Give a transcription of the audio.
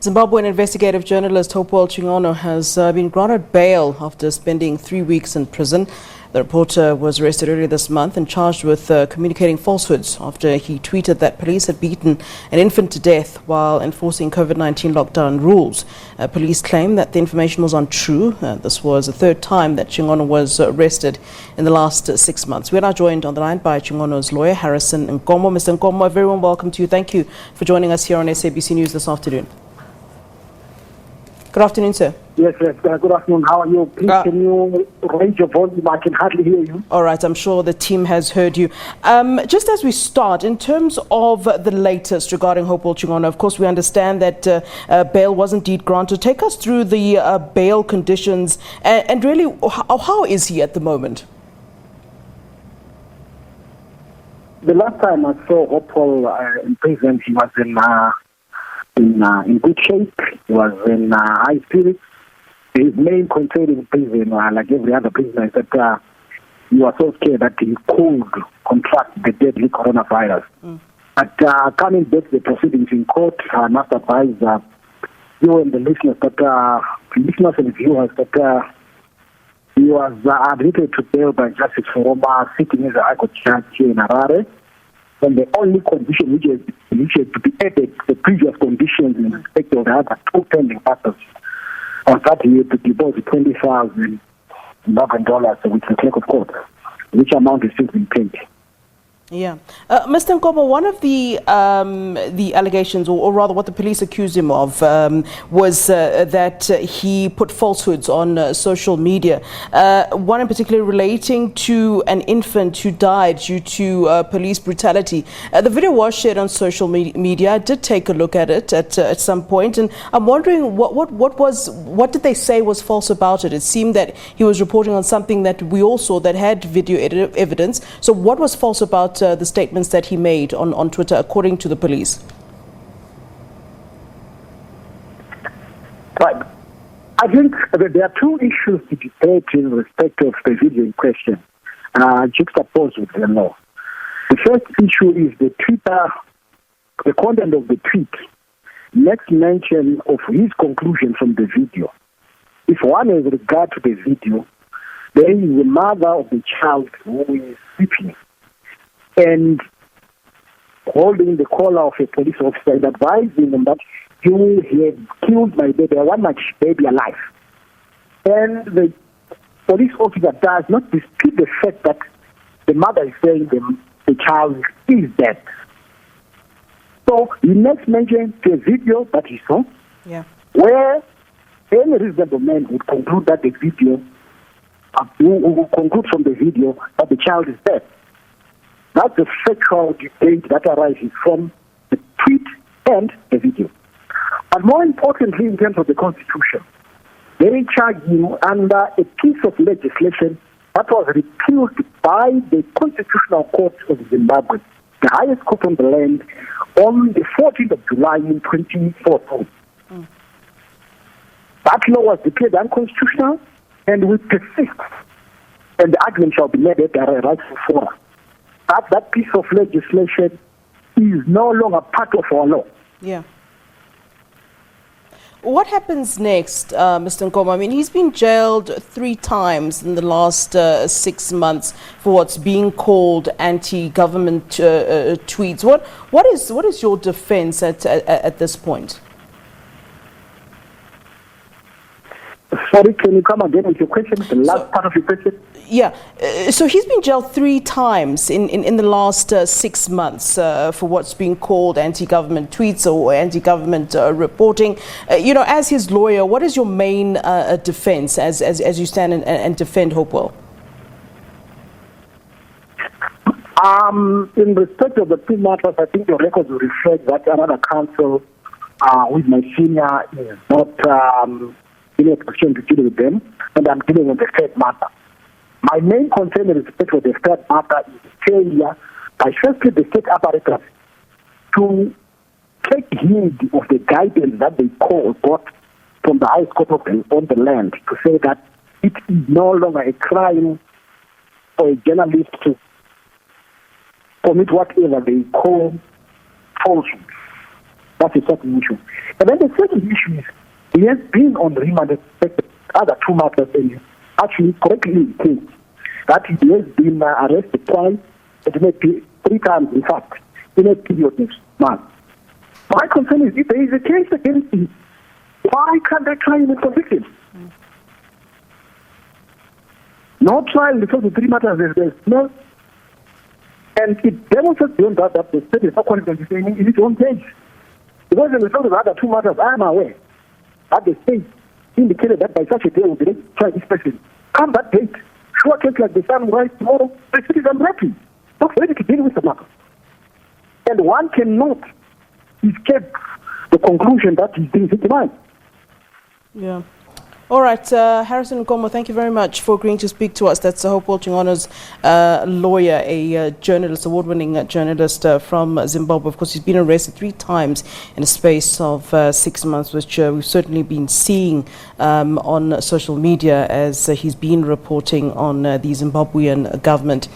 Zimbabwean investigative journalist Hopewell Chin'ono has been granted bail after spending 3 weeks in prison. The reporter was arrested earlier this month and charged with communicating falsehoods after he tweeted that police had beaten an infant to death while enforcing COVID-19 lockdown rules. Police claim that the information was untrue. This was the third time that Chin'ono was arrested in the last 6 months. We're now joined on the line by Chin'ono's lawyer, Harrison Nkomo. Mr. Nkomo, a very warm welcome to you. Thank you for joining us here on SABC News this afternoon. Good afternoon, sir. Yes, good afternoon. How are you? Please, can you raise your volume? I can hardly hear you. All right, I'm sure the team has heard you. Just as we start, in terms of the latest regarding Hopewell Chin'ono, of course, we understand that bail was indeed granted. Take us through the bail conditions and really, how is he at the moment? The last time I saw Hopewell in prison, he was in good shape. He was in high spirits. His main concern in prison, like every other prisoner, is that he was so scared that he could contract the deadly coronavirus. But coming back to the proceedings in court, I must advise you and the listeners listeners and viewers that he was admitted to bail by Justice Foroma, sitting as a High Court judge here in Harare. And the only condition which had to be added to the previous conditions in respect of the other two pending matters was that he had to deposit $20,000 with the clerk of court, which amount is still being paid. Yeah. Mr. Nkomo, one of the allegations, or rather what the police accused him of, was that he put falsehoods on social media. One in particular relating to an infant who died due to police brutality. The video was shared on social media. I did take a look at it at some point, and I'm wondering what did they say was false about it? It seemed that he was reporting on something that we all saw that had video evidence. So what was false about the statements that he made on Twitter, according to the police? Right. I think that there are two issues to debate in respect of the video in question, juxtaposed with the law. The first issue is the content of the tweet makes mention of his conclusion from the video. If one has regard to the video, there is the mother of the child who is sleeping and holding the collar of a police officer and advising them that you have killed my baby, I want my baby alive. And the police officer does not dispute the fact that the mother is saying the child is dead. So he makes mention to a video that he saw, where any reasonable man would conclude that the video, will conclude from the video that the child is dead. That's the factual debate that arises from the tweet and the video. But more importantly, in terms of the Constitution, they charge him under a piece of legislation that was repealed by the Constitutional Court of Zimbabwe, the highest court on the land, on the 14th of July in 2014. That law was declared unconstitutional, and we persist, and the argument shall be made at the rightful forum. But that piece of legislation is no longer part of our law. Yeah. What happens next, Mr. Nkomo? I mean, he's been jailed 3 times in the last 6 months for what's being called anti-government tweets. What is your defense at this point? Sorry, can you come again with your question? The last part of your question? Yeah. So he's been jailed 3 times in the last 6 months for what's being called anti-government tweets or anti-government reporting. As his lawyer, what is your main defense as you stand and defend Hopewell? In respect of the 2 matters, I think your records will reflect that another counsel with my senior is not in a position to deal with them, and I'm dealing with the 3rd matter. My main concern in respect of the 3rd matter is failure by firstly the state apparatus to take heed of the guidance that they got from the highest court on the land to say that it is no longer a crime for a journalist to commit whatever they call falsehoods. That's the second issue. And then the second issue is he has been on remand with other two matters, and actually correctly indicates that he has been arrested twice, and maybe 3 times, in fact, in a period of months. My concern is if there is a case against him, why can't they try him and convict him? No trial because the 3 matters, there's no. And it demonstrates beyond that the state is not confident in its own case. Because in the result of the other 2 matters, I am aware that the state indicated that by such a day we will try this person. Come that date, sure case like the sun rise tomorrow, the citizen ready. Not ready to deal with the matter. And one cannot escape the conclusion that he's being victimized. Yeah. All right, Harrison Nkomo, thank you very much for agreeing to speak to us. That's Hopewell Chin'ono's lawyer, a journalist, award-winning journalist from Zimbabwe. Of course, he's been arrested 3 times in a space of 6 months, which we've certainly been seeing on social media as he's been reporting on the Zimbabwean government.